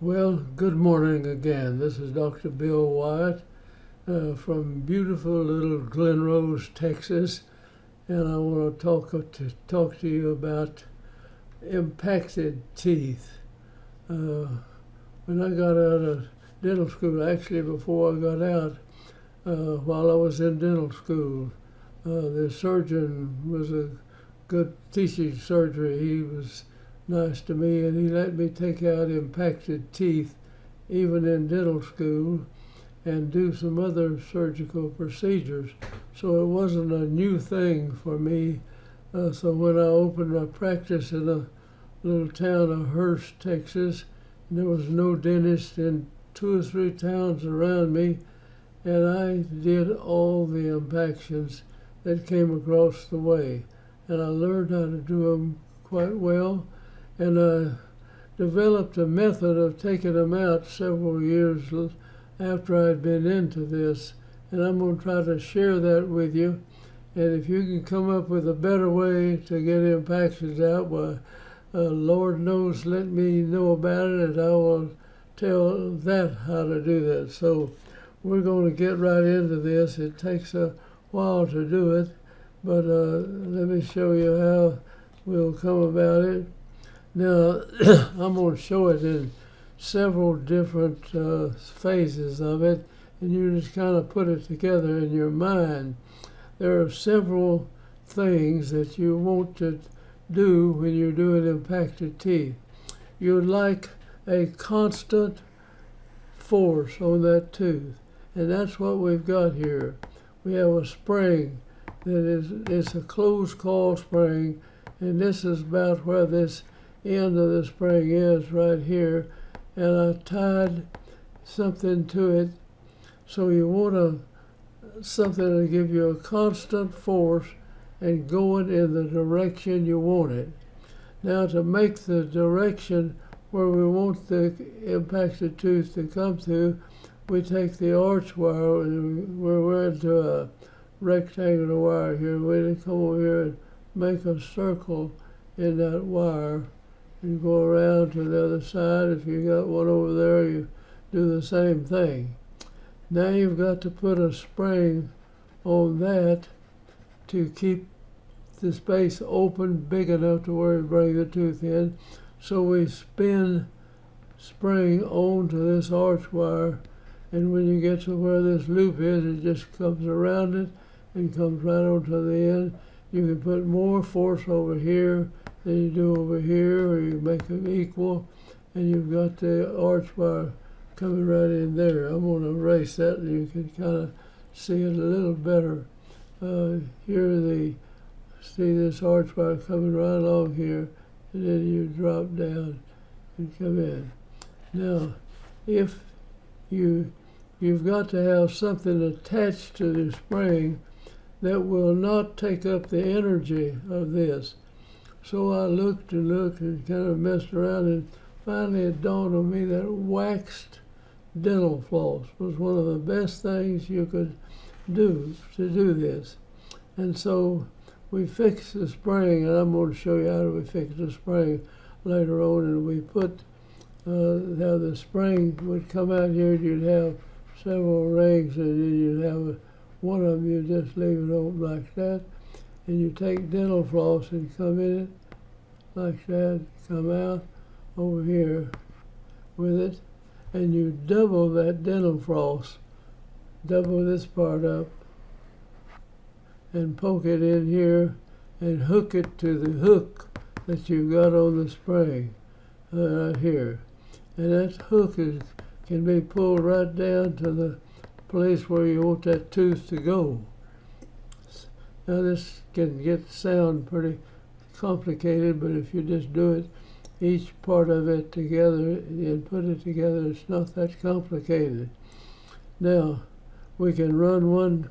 Well, good morning again. This is Dr. Bill Wyatt from beautiful little Glen Rose, Texas, and I want to talk to you about impacted teeth. When I got out of dental school, actually before I got out, while I was in dental school, the surgeon was a good teaching surgery. He was nice to me, and he let me take out impacted teeth even in dental school and do some other surgical procedures. So it wasn't a new thing for me. So when I opened my practice in a little town of Hurst, Texas, and there was no dentist in 2 or 3 towns around me, and I did all the impactions that came across the way, and I learned how to do them quite well. And I developed a method of taking them out several years after I'd been into this. And I'm going to try to share that with you. And if you can come up with a better way to get impactions out, well, Lord knows, let me know about it, and I will tell that how to do that. So we're going to get right into this. It takes a while to do it, but let me show you how we'll come about it. Now, I'm going to show it in several different phases of it, and you just kind of put it together in your mind. There are several things that you want to do when you're doing impacted teeth. You'd like a constant force on that tooth, and that's what we've got here. We have a spring that it's a closed coil spring, and this is about where this end of the spring is right here, and I tied something to it. So you want something to give you a constant force and going in the direction you want it. Now, to make the direction where we want the impacted tooth to come to, we take the arch wire, and we're into a rectangular wire here. We come over here and make a circle in that wire. You go around to the other side. If you got one over there, you do the same thing. Now you've got to put a spring on that to keep the space open big enough to where you bring the tooth in. So we spin spring onto this arch wire, and when you get to where this loop is, it just comes around it and comes right onto the end. You can put more force over here than you do over here, or you make them equal, and you've got the arch wire coming right in there. I'm going to erase that, and you can kind of see it a little better. See this arch wire coming right along here, and then you drop down and come in. Now, if you've got to have something attached to the spring that will not take up the energy of this. So I looked and kind of messed around, and finally it dawned on me that waxed dental floss was one of the best things you could do to do this. And so we fixed the spring, and I'm going to show you how we fix the spring later on, and we put how the spring would come out here, and you'd have several rings, and then you'd have one of them, you just leave it open like that, and you take dental floss and come in it like that, come out over here with it, and you double that dental floss, double this part up, and poke it in here and hook it to the hook that you got on the spring right here. And that hook can be pulled right down to the place where you want that tooth to go. Now this can sound pretty complicated, but if you just do it, each part of it together and put it together, it's not that complicated. Now, we can run one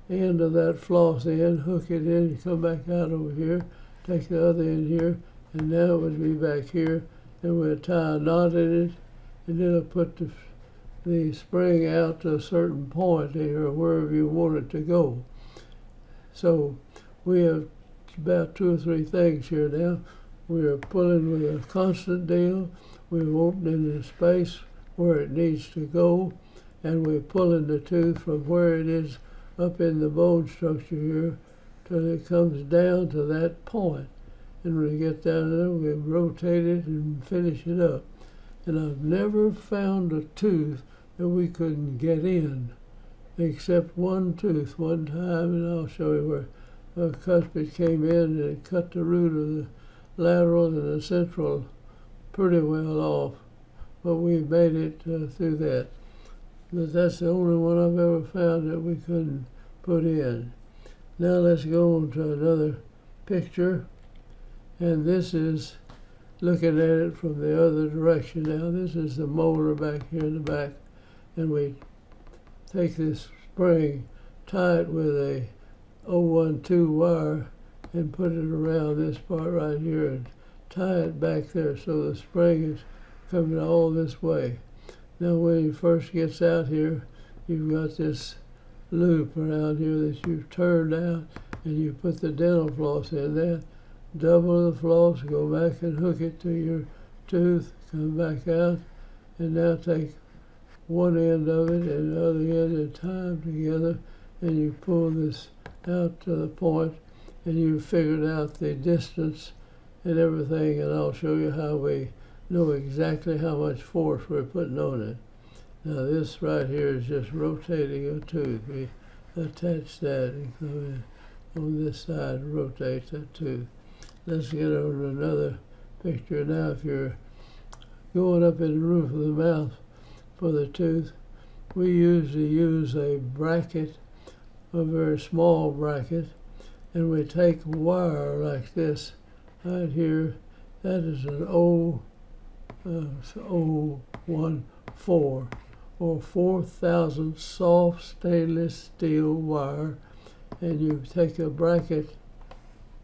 end of that floss in, hook it in, and come back out over here, take the other end here, and now it would be back here, and we'll tie a knot in it, and then it'll put the spring out to a certain point here, or wherever you want it to go. So we have about 2 or 3 things here now. We are pulling with a constant deal. we're opening the space where it needs to go, and we're pulling the tooth from where it is up in the bone structure here till it comes down to that point. And when we get down there, we rotate it and finish it up. And I've never found a tooth that we couldn't get in, except one tooth one time, and I'll show you where a cuspid came in and it cut the root of the lateral and the central pretty well off, but we made it through that. But that's the only one I've ever found that we couldn't put in. Now let's go on to another picture, and this is looking at it from the other direction. Now this is the molar back here in the back, and we take this spring, tie it with a 012 wire, and put it around this part right here and tie it back there so the spring is coming all this way. Now when he first gets out here, you've got this loop around here that you've turned out, and you put the dental floss in there, double the floss, go back and hook it to your tooth, come back out, and now take one end of it and the other end and tie them together, and you pull this out to the point, and you've figured out the distance and everything, and I'll show you how we know exactly how much force we're putting on it. Now this right here is just rotating a tooth. We attach that and come in on this side and rotate that tooth. Let's get on another picture. Now if you're going up in the roof of the mouth for the tooth, we usually use a bracket, a very small bracket, and we take a wire like this right here. That is an 014 or 4,000 soft stainless steel wire, and you take a bracket,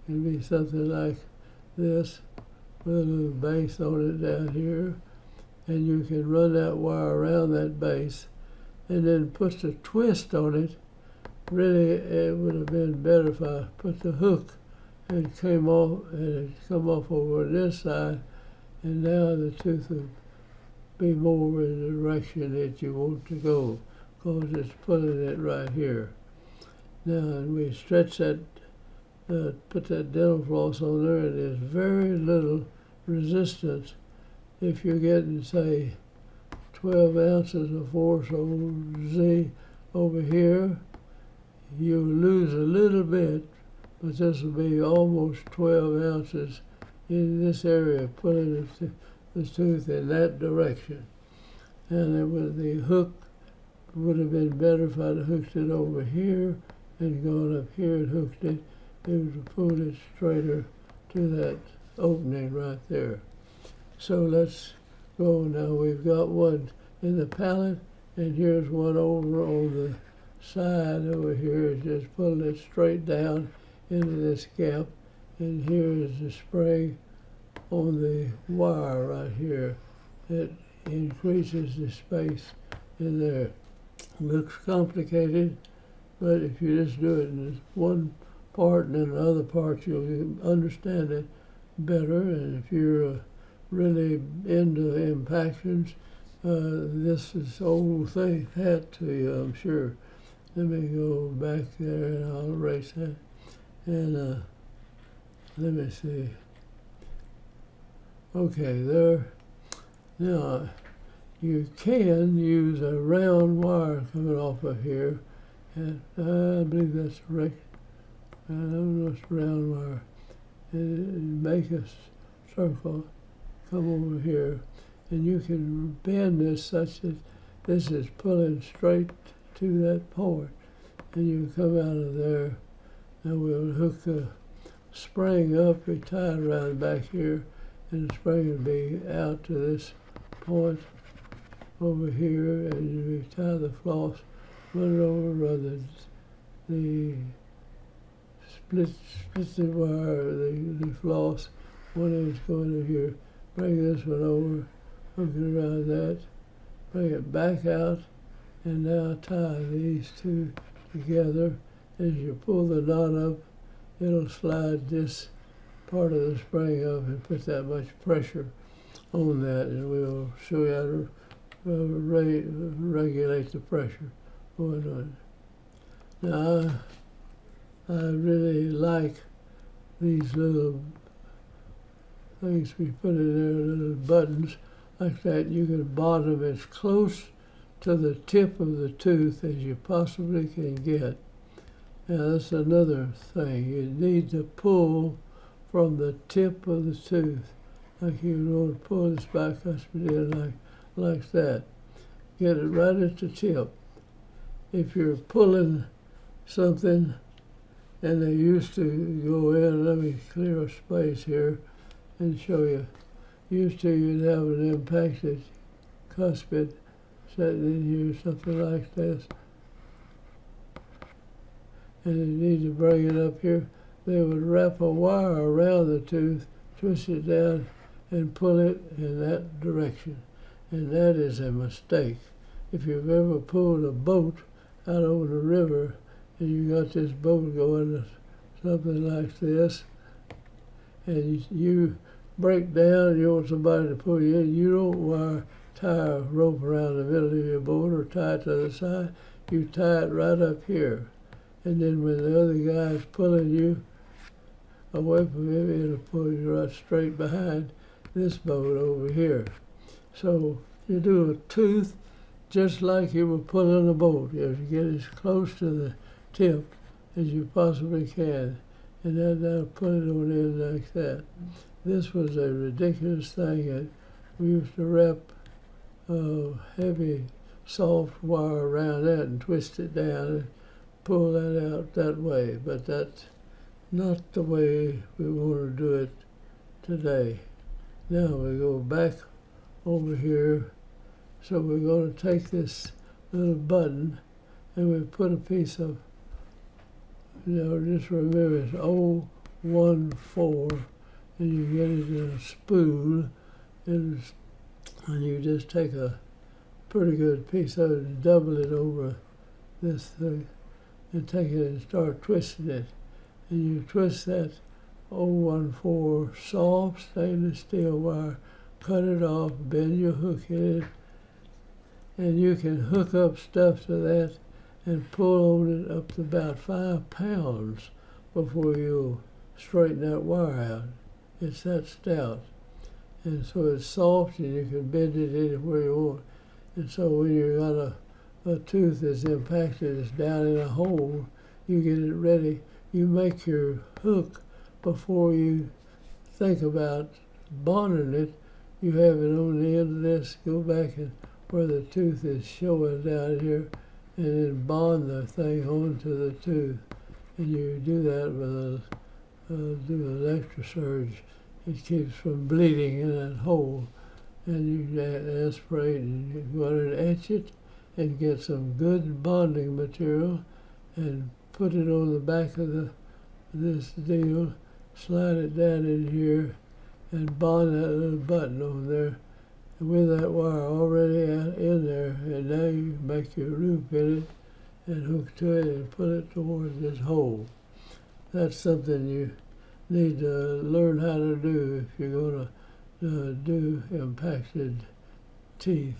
it'd be something like this with a little base on it down here, and you can run that wire around that base and then put the twist on it. Really, it would have been better if I put the hook and came off, and it come off over this side, and now the tooth would be more in the direction that you want to go, because it's pulling it right here. Now, and we stretch that, put that dental floss on there, and there's very little resistance. If you're getting, say, 12 ounces of force over Z over here, you lose a little bit, but this will be almost 12 ounces in this area, pulling the tooth in that direction. And the hook would have been better if I'd hooked it over here and gone up here and hooked it. It would have pulled it straighter to that opening right there. So let's go now. We've got one in the palate, and here's one over on the side over here. It's just pulling it straight down into this gap, and here is the spring on the wire right here. It increases the space in there. Looks complicated, but if you just do it in one part and then the other part, you'll understand it better. And if you're really into impactions, this is old thing hat to you, I'm sure. Let me go back there and I'll erase that. And let me see. Okay, there. Now, you can use a round wire coming off of here, and I believe that's correct. I don't know, it's a round wire. And make a circle, come over here, and you can bend this such that this is pulling straight to that point, and you come out of there, and we'll hook the spring up. We tie it around back here, and the spring will be out to this point over here, and we tie the floss, run it over, run the split the wire, the floss, one end's going to here, bring this one over, hook it around that, bring it back out, and now tie these two together. As you pull the knot up, it'll slide this part of the spring up and put that much pressure on that, and we'll show you how to regulate the pressure going on. Now, I really like these little things we put in there, little buttons like that. You can bond them as close to the tip of the tooth as you possibly can get. Now, that's another thing. You need to pull from the tip of the tooth. Like you want to pull this bicuspid in like that. Get it right at the tip. If you're pulling something and they used to go in, let me clear a space here and show you. Used to, you'd have an impacted cuspid sitting in here, something like this. And you need to bring it up here. They would wrap a wire around the tooth, twist it down, and pull it in that direction. And that is a mistake. If you've ever pulled a boat out over the river and you got this boat going something like this, and you break down and you want somebody to pull you in, you don't tie a rope around the middle of your boat or tie it to the side. You tie it right up here. And then when the other guy is pulling you away from him, it'll pull you right straight behind this boat over here. So you do a tooth just like you were pulling a boat. You have to get as close to the tip as you possibly can. And then I'll put it on in like that. This was a ridiculous thing that we used to wrap heavy, soft wire around that and twist it down and pull that out that way. But that's not the way we want to do it today. Now we go back over here. So we're going to take this little button and we put a piece of, just remember it's 014, and you get it in a spoon, and you just take a pretty good piece of it and double it over this thing and take it and start twisting it. And you twist that 014 soft stainless steel wire, cut it off, bend your hook in it, and you can hook up stuff to that and pull on it up to about 5 pounds before you straighten that wire out. It's that stout. And so it's soft and you can bend it anywhere you want. And so when you got a tooth that's impacted, it's down in a hole, you get it ready. You make your hook before you think about bonding it. You have it on the end of this, go back and where the tooth is showing down here, and then bond the thing onto the tooth. And you do that with do electrosurge. It keeps from bleeding in that hole. And you aspirate and you go and etch it and get some good bonding material and put it on the back of this deal, slide it down in here and bond that little button on there with that wire already in there, and now you make your loop in it and hook to it and put it towards this hole. That's something you need to learn how to do if you're going to do impacted teeth.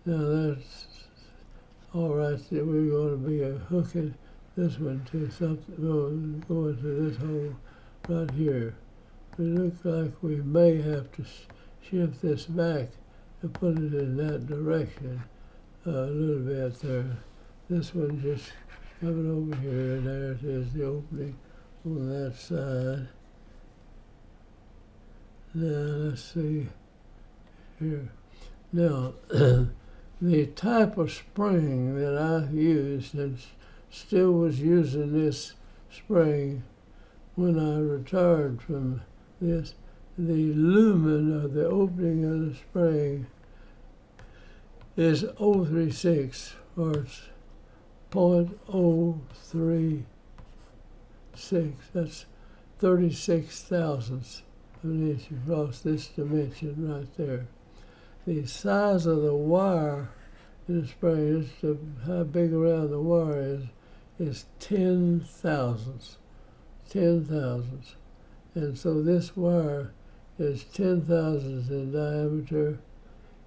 Now that's all right. We're going to be hooking this one to something, going to this hole right here. It looks like we may have to shift this back and put it in that direction a little bit there. This one just coming over here, and there it is, the opening on that side. Now let's see here. Now the type of spring that I used, and still was using this spring when I retired from this, the lumen of the opening of the spring is 036, or it's 0.036. That's 36 thousandths of an inch across this dimension right there. The size of the wire in the spring, how big around the wire is 10 thousandths. 10 thousandths. And so this wire is 10 thousandths in diameter,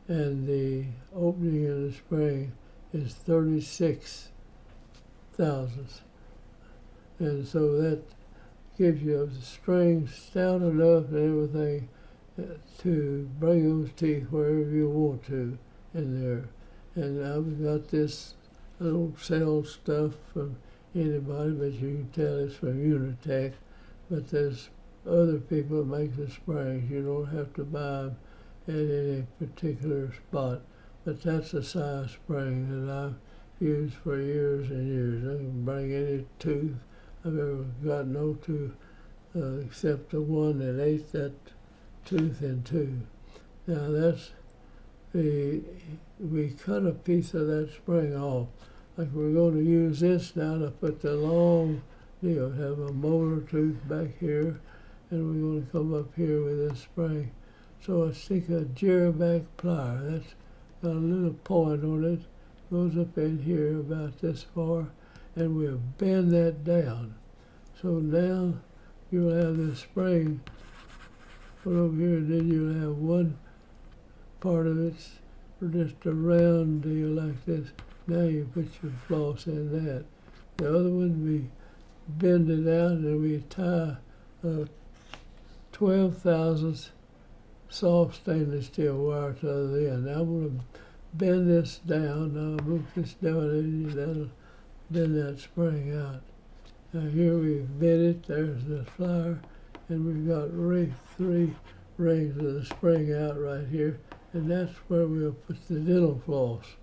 and the opening in the spring is 36 thousandths. And so that gives you a string stout enough and everything to bring those teeth wherever you want to in there. And I've got this, I don't sell stuff from anybody, but you can tell it's from Unitech. But there's other people that make the springs. You don't have to buy them at any particular spot. But that's a size spring that I've used for years and years. I can bring any tooth I've ever got, no tooth except the one that ate that tooth in two. Now that's we cut a piece of that spring off. Like we're going to use this now to put the long deal, have a molar tooth back here, and we're going to come up here with this spring. So I stick a gyrback plier. That's got a little point on it, goes up in here about this far, and we'll bend that down. So now you'll have this spring put over here, and then you'll have one part of it's just a round deal like this. Now you put your floss in that. The other one, we bend it out and we tie a 12 thousandths soft stainless steel wire to the other end. Now I'm going to bend this down. Now I'll move this down and that'll bend that spring out. Now here we've bent it, there's the flyer, and we've got three rings of the spring out right here, and that's where we'll put the dental floss.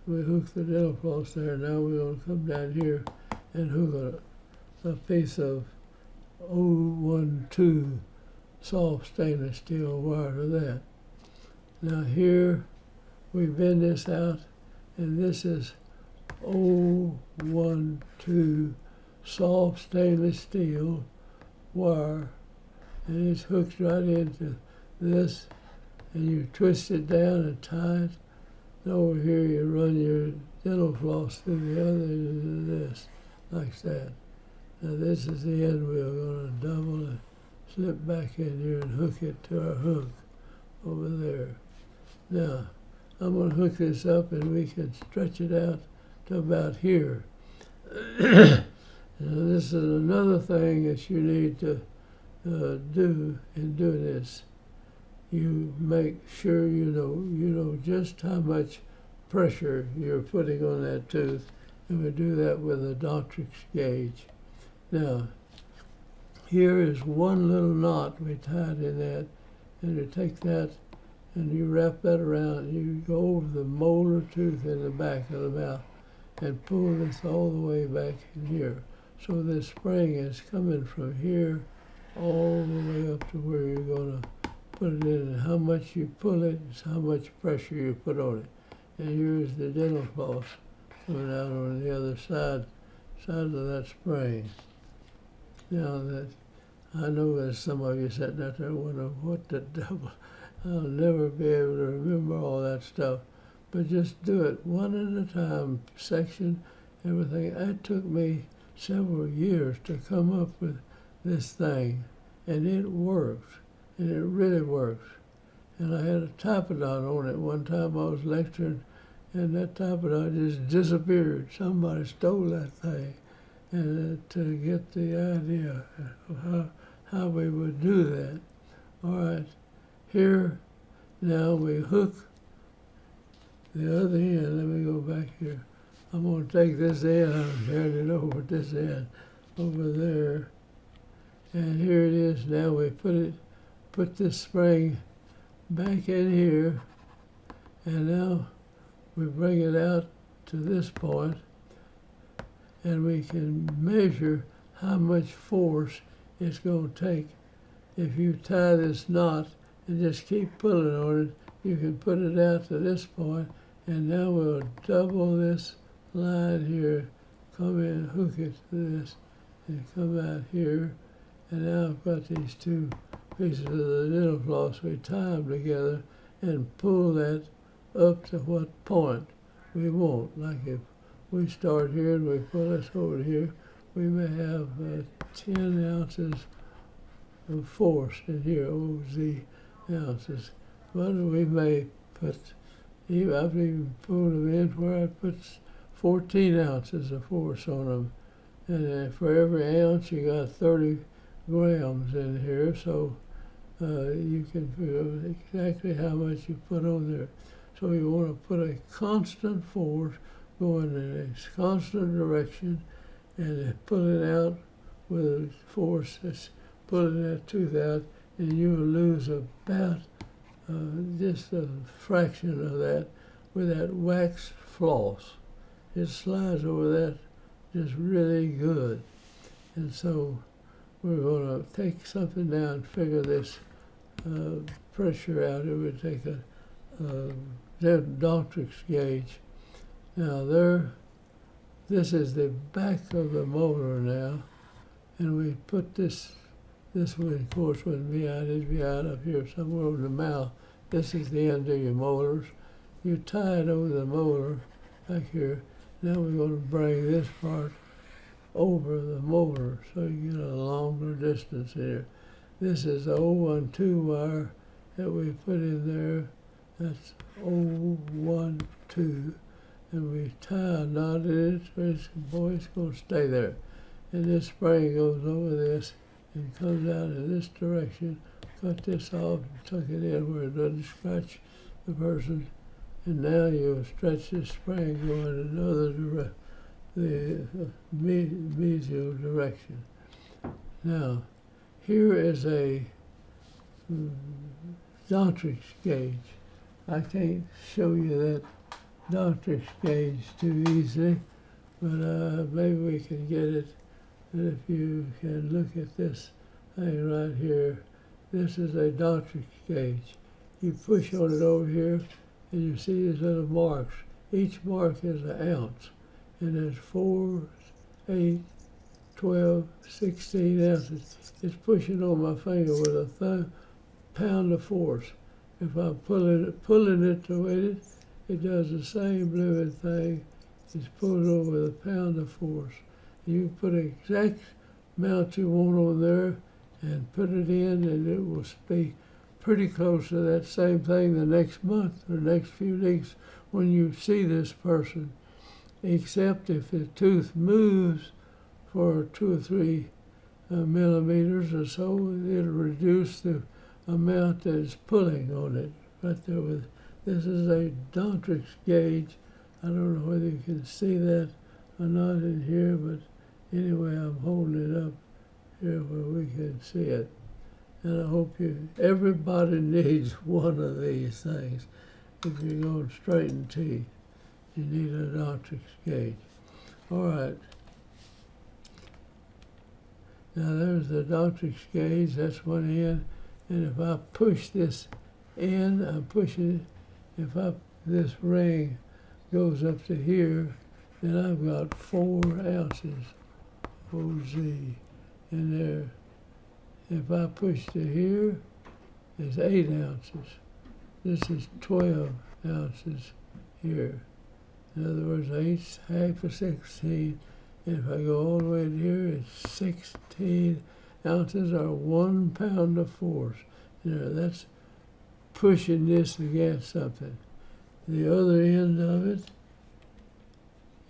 We hook the dental floss there. Now we're going to come down here and hook a piece of 012 soft stainless steel wire to that. Now here we bend this out, and this is 012 soft stainless steel wire, and it's hooked right into this, and you twist it down and tie it. And over here you run your dental floss through the other end of this, like that. Now this is the end we're going to double and slip back in here and hook it to our hook over there. Now I'm going to hook this up and we can stretch it out to about here. Now this is another thing that you need to do in doing this. You make sure you know just how much pressure you're putting on that tooth, and we do that with a Doctrix gauge. Now, here is one little knot we tied in that, and you take that and you wrap that around, you go over the molar tooth in the back of the mouth and pull this all the way back in here. So this spring is coming from here all the way up to where you're going to put it in, and how much you pull it is how much pressure you put on it. And here's the dental floss coming out on the other side of that spring. Now that I know there's some of you sitting out there wondering what the devil, I'll never be able to remember all that stuff. But just do it one at a time, section, everything. It took me several years to come up with this thing, and it works. And it really works. And I had a typodot on it one time. I was lecturing, and that typodot just disappeared. Somebody stole that thing. And to get the idea of how we would do that. All right, here, now we hook the other end. Let me go back here. I'm going to take this end, I'm carrying it over this end, over there. And here it is. Now we put this spring back in here, and now we bring it out to this point, and we can measure how much force it's going to take. If you tie this knot and just keep pulling on it, you can put it out to this point, and now we'll double this line here, come in, hook it to this, and come out here, and now I've got these two pieces of the dental floss. We tie them together and pull that up to what point we want. Like if we start here and we pull this over here, we may have 10 ounces of force in here, OZ ounces. But we may put, I've even pulled them in where I put 14 ounces of force on them. And for every ounce, you got 30 grams in here, so you can figure out exactly how much you put on there. So you want to put a constant force going in a constant direction and pull it out with a force that's pulling that tooth out, and you will lose about just a fraction of that with that waxed floss. It slides over that just really good. And so we're going to take something down and figure this pressure out. It would take a Daltrix gauge. Now this is the back of the molar now, and we put this one, of course, wouldn't be out. It'd be out up here somewhere over the mouth. This is the end of your molars. You tie it over the molar back here. Now we're going to bring this part over the molar so you get a longer distance here. This is the 012 wire that we put in there. That's 012. And we tie a knot in it, so it's going to stay there. And this spring goes over this and comes out in this direction. Cut this off and tuck it in where it doesn't scratch the person. And now you'll stretch this spring going in another direction, the mesial direction. Now, here is a Daltrix gauge. I can't show you that Daltrix gauge too easily, but maybe we can get it. And if you can look at this thing right here, this is a Daltrix gauge. You push on it over here, and you see these little marks. Each mark is an ounce, and there's 4, 8, 12, 16 ounces. It's pushing on my finger with a pound of force. If I'm pulling it to it, it does the same blooming thing. It's pulled on with a pound of force. You can put the exact amount you want on there and put it in, and it will be pretty close to that same thing the next month or next few weeks when you see this person, except if the tooth moves for 2 or 3 millimeters or so, it'll reduce the amount that is pulling on it. Right there with, this is a Daltrix gauge. I don't know whether you can see that or not in here, but anyway, I'm holding it up here where we can see it. And I hope everybody needs one of these things. If you're going to straighten teeth, you need a Daltrix gauge. All right. Now there's the Daltrix gauge, that's one end. And if I push this in, I'm pushing it. If this ring goes up to here, then I've got 4 ounces OZ in there. If I push to here, it's 8 ounces. This is 12 ounces here. In other words, 8's half of 16. And if I go all the way to here, it's 16 ounces or 1 pound of force. That's pushing this against something. The other end of it,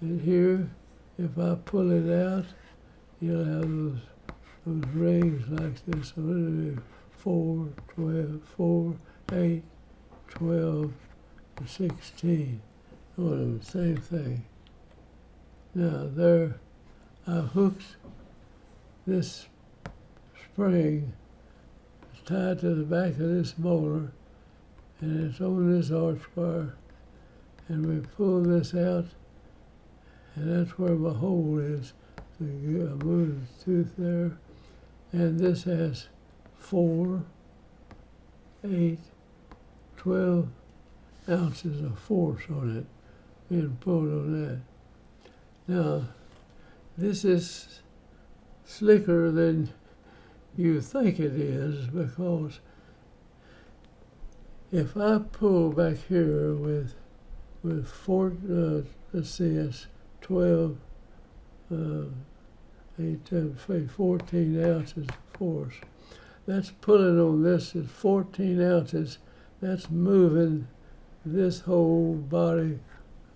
and here, if I pull it out, you'll have those rings like this. So it'll be 4, 12, 4, 8, 12, and 16. Oh, the same thing. Now there, I hooked this spring. It's tied to the back of this molar, and it's on this arch bar. And we pull this out, and that's where my hole is. So I move the tooth there, and this has 4, 8, 12 ounces of force on it, being pulled on that. Now, this is slicker than you think it is, because if I pull back here with 4, let's see, it's 12, 8, 10, 14 ounces of force. that's pulling on this is 14 ounces. That's moving this whole body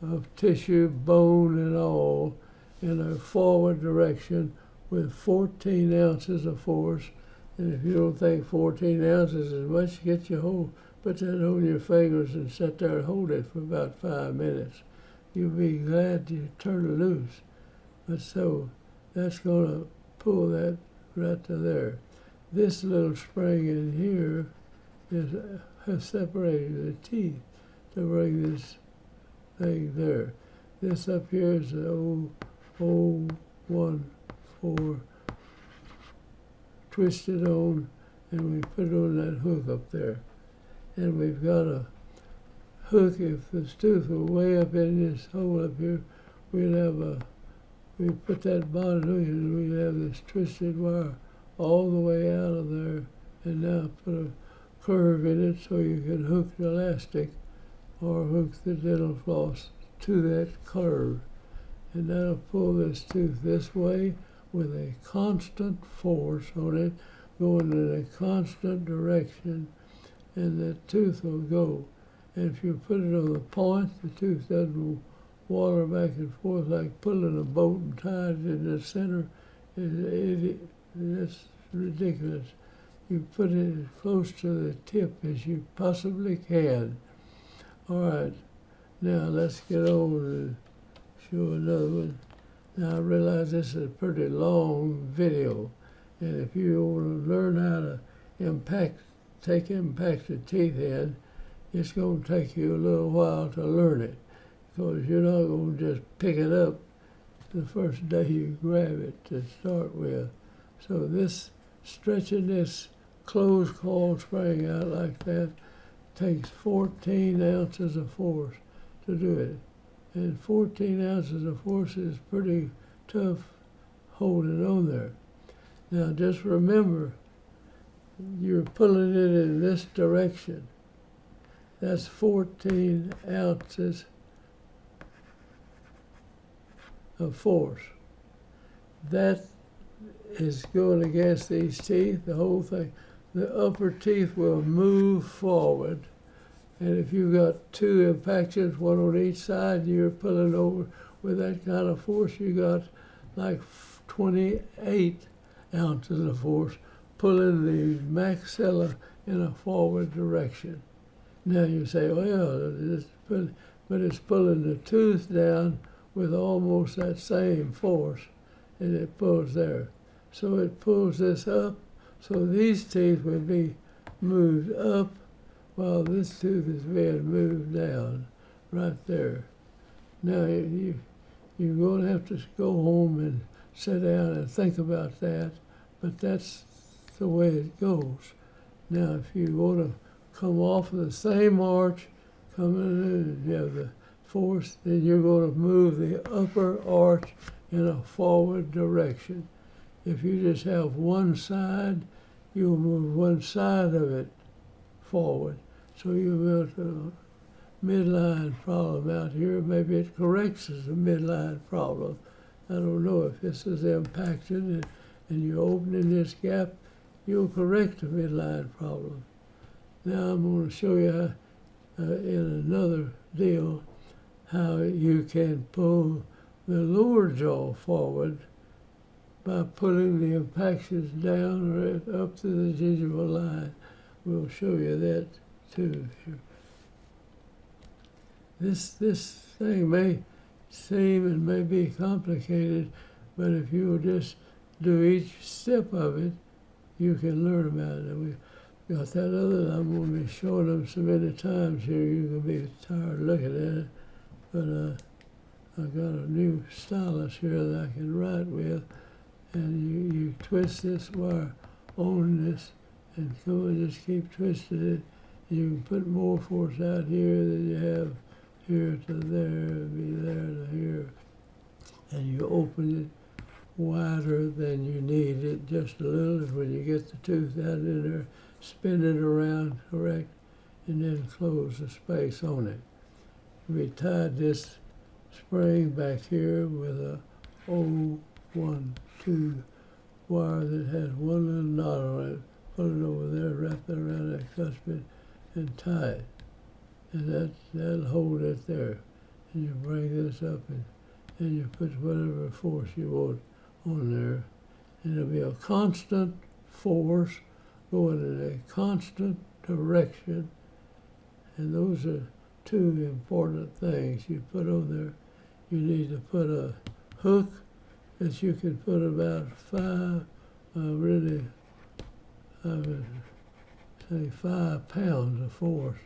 of tissue, bone and all, in a forward direction with 14 ounces of force. And if you don't think 14 ounces is much, get your hold, put that on your fingers and sit there and hold it for about 5 minutes. You'll be glad you turn it loose. But so that's going to pull that right to there. This little spring in here has separated the teeth to bring this thing there. This up here is the 014 twisted on, and we put it on that hook up there. And we've got a hook. If this tooth were way up in this hole up here, we'd put that bottom hook and we'd have this twisted wire all the way out of there, and now put a curve in it so you can hook the elastic or hook the dental floss to that curve. And that'll pull this tooth this way with a constant force on it, going in a constant direction, and the tooth will go. And if you put it on the point, the tooth doesn't water back and forth like pulling a boat and tied it in the center. That's ridiculous. You put it as close to the tip as you possibly can. All right, now let's get on and show another one. Now I realize this is a pretty long video, and if you want to learn how to take impacted teeth in, it's going to take you a little while to learn it, because you're not going to just pick it up the first day you grab it to start with. So this, stretching this closed coil spring out like that takes 14 ounces of force to do it. And 14 ounces of force is pretty tough holding on there. Now just remember, you're pulling it in this direction. That's 14 ounces of force. That is going against these teeth, the whole thing. The upper teeth will move forward. And if you've got two impactions, one on each side, you're pulling over with that kind of force, you got like 28 ounces of force pulling the maxilla in a forward direction. Now you say, well, but it's pulling the tooth down with almost that same force, and it pulls there. So it pulls this up, so these teeth would be moved up while this tooth is being moved down right there. Now you're going to have to go home and sit down and think about that, but that's the way it goes. Now if you want to come off of the same arch, coming in and you have the force, then you're going to move the upper arch in a forward direction. If you just have one side, you'll move one side of it forward. So you built a midline problem out here. Maybe it corrects as a midline problem. I don't know if this is impacted and you're opening this gap, you'll correct the midline problem. Now I'm going to show you in another deal how you can pull the lower jaw forward by pulling the impactions down or up to the gingival line. We'll show you that too. This thing may seem and may be complicated, but if you will just do each step of it, you can learn about it. And we got that other, I'm going to be showing them so many times here, you can be tired looking at it. But I've got a new stylus here that I can write with, and you twist this wire on this and come and just keep twisting it. You can put more force out here than you have here to there, be there to here. And you open it wider than you need it, just a little. And when you get the tooth out in there, spin it around correct, and then close the space on it. We tied this spring back here with a 012 wire that has one little knot on it, pull it over there, wrap it around that cuspid, and tie it. And that'll hold it there. And you bring this up and you put whatever force you want on there. And it'll be a constant force going in a constant direction. And those are two important things you put on there. You need to put a hook that you can put about I would say 5 pounds of force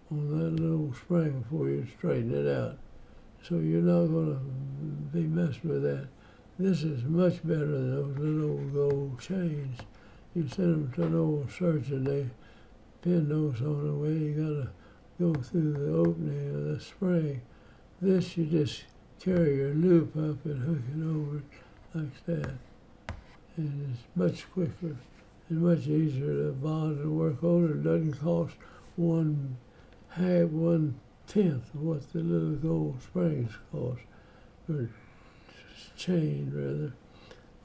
on that little spring before you straighten it out. So you're not going to be messing with that. This is much better than those little old gold chains. You send them to an old surgeon, they pin those on the way. You got to go through the opening of the spring. This, you just carry your loop up and hook it over like that. And it's much quicker and much easier to bond and work on. It doesn't cost 1/10 of what the little gold springs cost, or chain rather.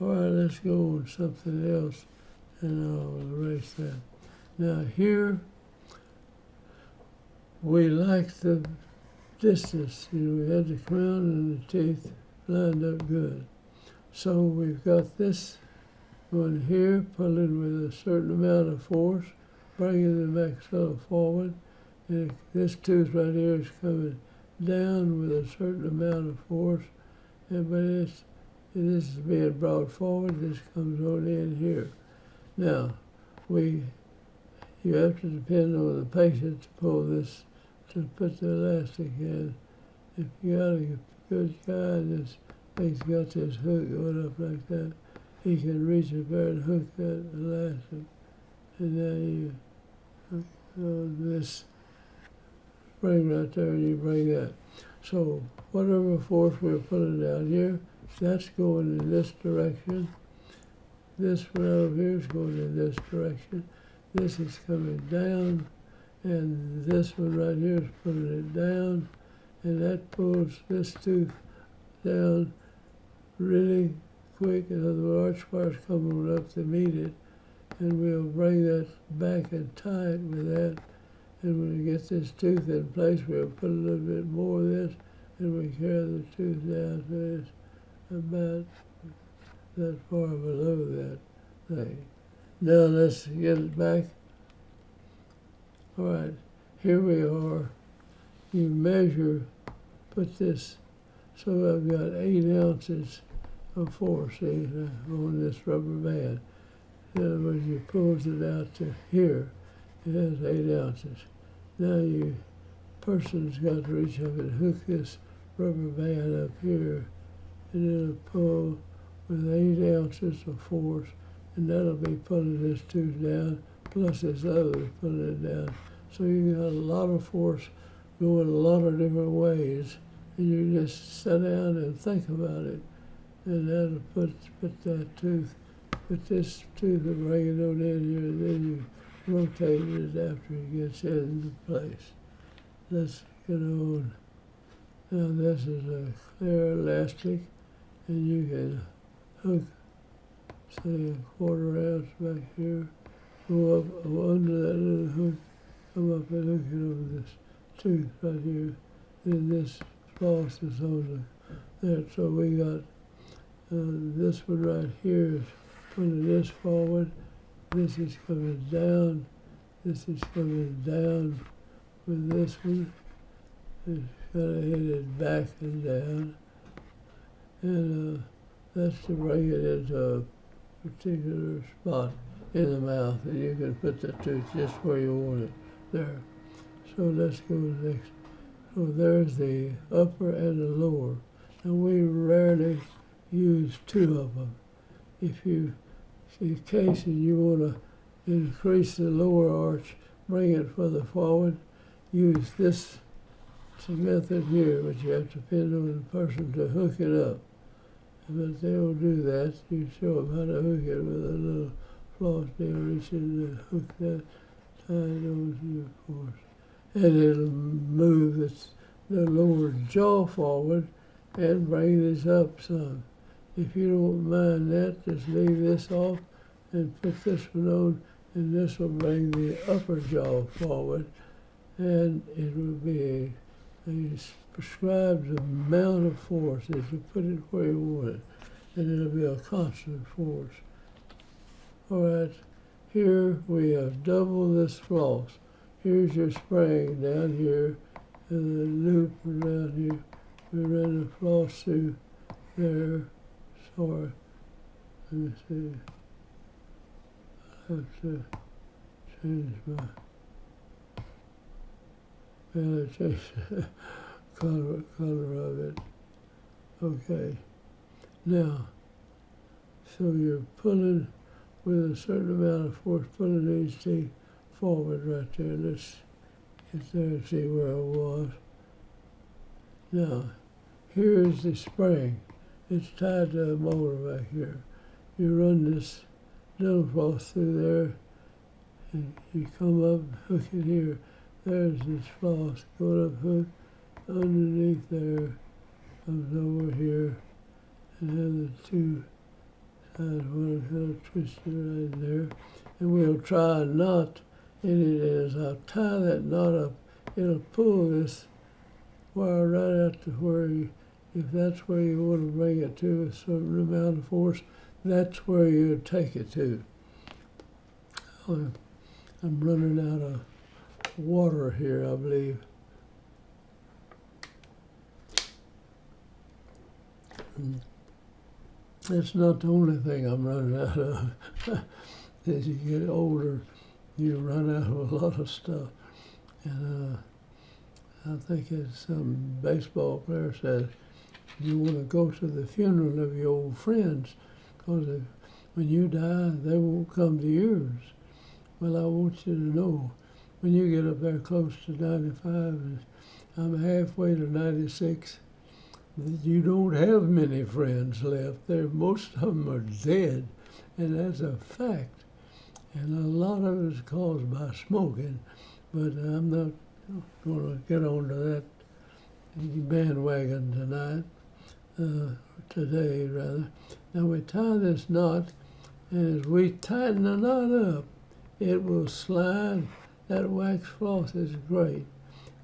All right, let's go on something else, and I'll erase that. Now here, we like the distance. We had the crown and the teeth lined up good. So we've got this one here, pulling with a certain amount of force, bringing the maxilla forward. And this tooth right here is coming down with a certain amount of force. But this is being brought forward. This comes on in here. Now, you have to depend on the patient to pull this, to put the elastic in. If you got a good guy and this thing's got this hook going up like that, he can reach up there and hook that elastic. And then you hook this spring right there and you bring that. So whatever force we're putting down here, that's going in this direction. This one over here is going in this direction. This is coming down, and this one right here is putting it down, and that pulls this tooth down really quick. In other words, arch bars come on up to meet it, and we'll bring that back and tie it with that. And when we get this tooth in place, we'll put a little bit more of this, and we carry the tooth down to this, about that far below that thing. Now let's get it back. All right, here we are. You measure, put this, so I've got 8 ounces of force, see, on this rubber band. In other words, you pulls it out to here. It has 8 ounces. Now person's got to reach up and hook this rubber band up here, and it'll pull with 8 ounces of force, and that'll be pulling this tooth down, plus this other pulling it down. So you got a lot of force going a lot of different ways, and you just sit down and think about it, and that'll put that tooth, put this tooth and bring it on in here, and then you rotate it after it gets into place. Let's get on. Now this is a clear elastic, and you can hook, say, 1/4 ounce back here, go up under that little hook, come up and hook it over this tooth right here. Then this floss is on that. So we got this one right here is pulling this forward. This is coming down. This is coming down with this one. It's kind of headed back and down. And that's to bring it into a particular spot in the mouth, and you can put the tooth just where you want it there. So let's go next. So there's the upper and the lower. And we rarely use 2 of them. If you, in case you want to increase the lower arch, bring it further forward, use this method here, but you have to depend on the person to hook it up. But they'll do that. You show them how to hook it with a little floss. They'll reach in and hook that, tie it on to your force. And it'll move the lower jaw forward and bring this up some. If you don't mind that, just leave this off and put this one on, and this will bring the upper jaw forward, and it will be a prescribed amount of force as you put it where you want it, and it'll be a constant force. All right, here we have double this floss. Here's your spring down here, and the loop around here. We run the floss through there. Sorry, let me see. I have to change my, change the color of it. Okay, now, so you're pulling with a certain amount of force, pulling these teeth forward right there. Let's get there and see where I was. Now, here's the spring. It's tied to a motor back here. You run this dental floss through there, and you come up, hook it here. There's this floss. Go up, hook underneath there, comes over here, and have the two sides, one kind of twisted right there. And we'll try a knot in it. As I'll tie that knot up, it'll pull this wire right out to where you, if that's where you want to bring it to a certain amount of force, that's where you take it to. I'm running out of water here, I believe. That's not the only thing I'm running out of. As you get older, you run out of a lot of stuff. And I think as some baseball player says, you want to go to the funeral of your old friends, because when you die, they won't come to yours. Well, I want you to know, when you get up there close to 95, and I'm halfway to 96, you don't have many friends left. Most of them are dead, and that's a fact. And a lot of it is caused by smoking, but I'm not going to get onto that bandwagon today rather. Now we tie this knot, and as we tighten the knot up, it will slide. That wax floss is great.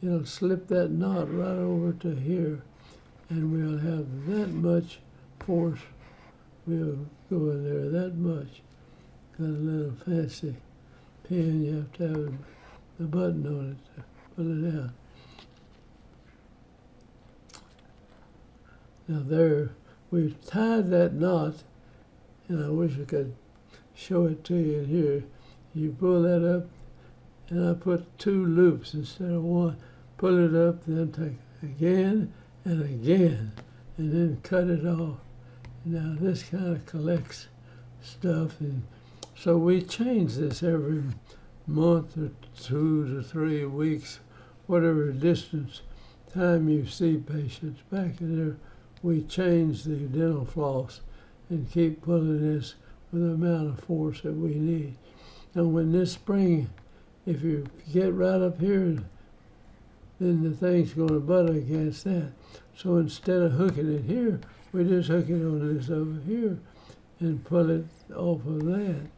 It'll slip that knot right over to here, and we'll have that much force. We'll go in there that much. Got a little fancy pin. You have to have the button on it to pull it out. Now there, we've tied that knot, and I wish I could show it to you here. You pull that up, and I put 2 loops instead of 1. Pull it up, then take it again and again, and then cut it off. Now this kind of collects stuff, and so we change this every month or 2 to 3 weeks, whatever distance time you see patients. Back in there, we change the dental floss and keep pulling this with the amount of force that we need. Now when this spring, if you get right up here, then the thing's going to butt against that. So instead of hooking it here, we just hook it on this over here and pull it off of that.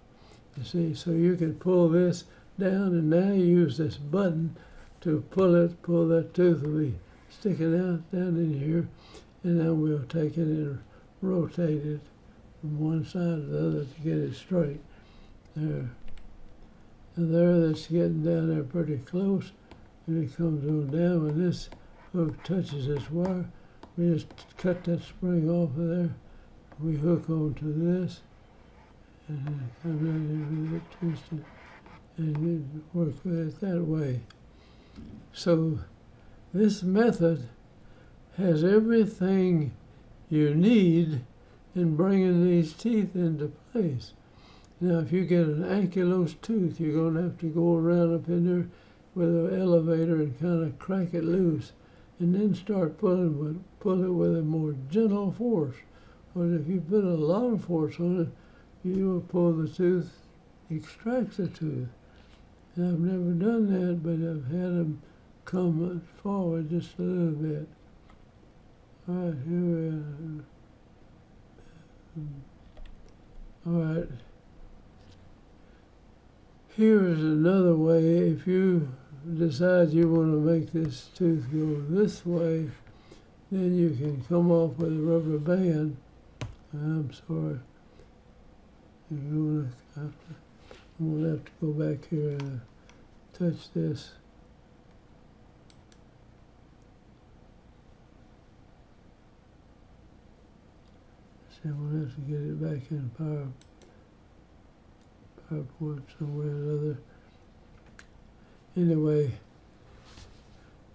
You see, so you can pull this down, and now you use this button to pull that tooth will be sticking out down in here, and then we'll take it and rotate it from one side to the other to get it straight. There. And there, that's getting down there pretty close, and it comes on down. When this hook touches this wire, we just cut that spring off of there. We hook onto this, and then come right in with it, twist it, and work with it that way. So this method has everything you need in bringing these teeth into place. Now, if you get an ankylosed tooth, you're going to have to go around up in there with an elevator and kind of crack it loose, and then start pulling it with a more gentle force. But if you put a lot of force on it, you will pull the tooth, extract the tooth. And I've never done that, but I've had them come forward just a little bit. All right, here we are. All right. Here is another way. If you decide you want to make this tooth go this way, then you can come off with a rubber band. I'm sorry. I'm going to have to go back here and touch this. See, I'm going to have to get it back in PowerPoint somewhere or another. Anyway,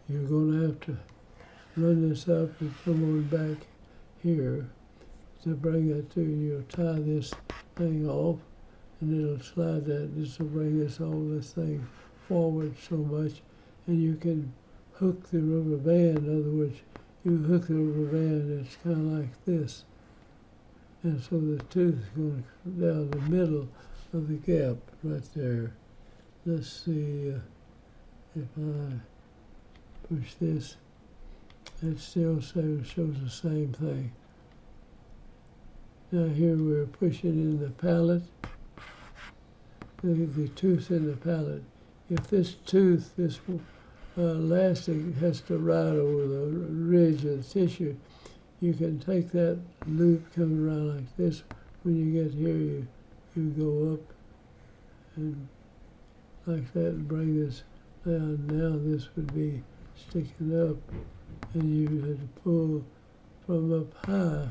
you're going to have to run this up and come on back here to bring that to you. You'll tie this thing off, and it'll slide that. This will bring this thing forward so much, and you can hook the rubber band. In other words, you hook the rubber band, it's kind of like this. And so the tooth is going to come down the middle of the gap right there. Let's see if I push this. It still shows the same thing. Now here we're pushing in the palate, the tooth in the palate. If this tooth, this elastic has to ride over the ridge of the tissue, you can take that loop coming around like this. When you get here, you go up and like that and bring this down. Now this would be sticking up, and you had to pull from up high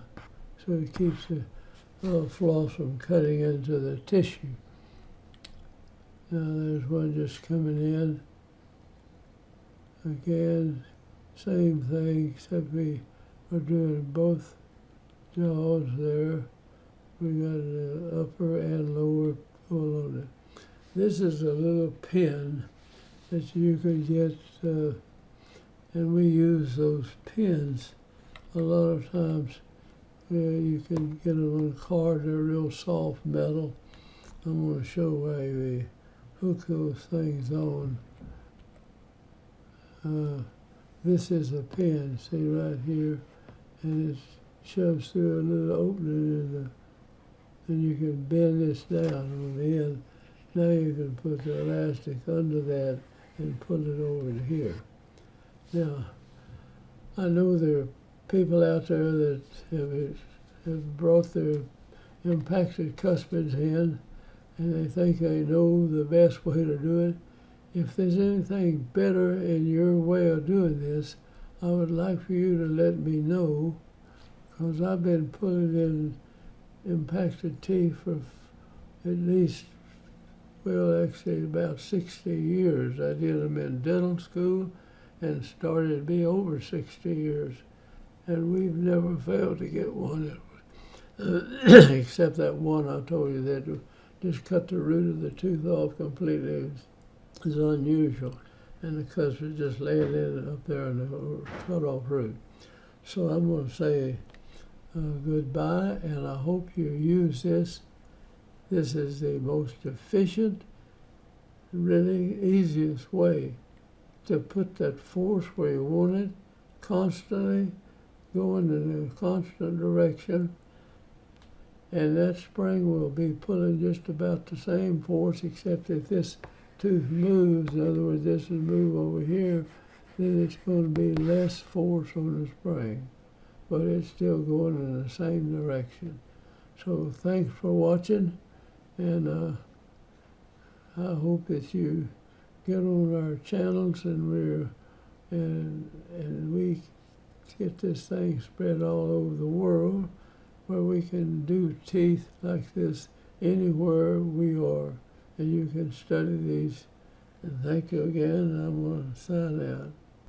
so it keeps the floss from cutting into the tissue. Now there's one just coming in. Again, same thing, except we are doing both jaws there. We got an upper and lower pull on it. This is a little pin that you can get, and we use those pins a lot of times. You can get them on a card. They're real soft metal. I'm going to show why we hook those things on. This is a pin, see right here, and it shoves through a little opening and you can bend this down on the end. Now you can put the elastic under that and put it over to here. Now, I know there are people out there that have brought their impacted cuspids in, and they think they know the best way to do it. If there's anything better in your way of doing this, I would like for you to let me know, because I've been putting in impacted teeth for at least, well, actually about 60 years. I did them in dental school and started to be over 60 years. And we've never failed to get one, except that one I told you that just cut the root of the tooth off completely. It's unusual. And the cuspid just laying in up there in the cut-off root. So I'm going to say goodbye, and I hope you use this. This is the most efficient, really easiest way to put that force where you want it, constantly going in a constant direction, and that spring will be pulling just about the same force, except if this tooth moves, in other words, this will move over here, then it's going to be less force on the spring, but it's still going in the same direction. So thanks for watching, and I hope that you get on our channels and we get this thing spread all over the world, where we can do teeth like this anywhere we are, and you can study these. And thank you again, and I'm going to sign out.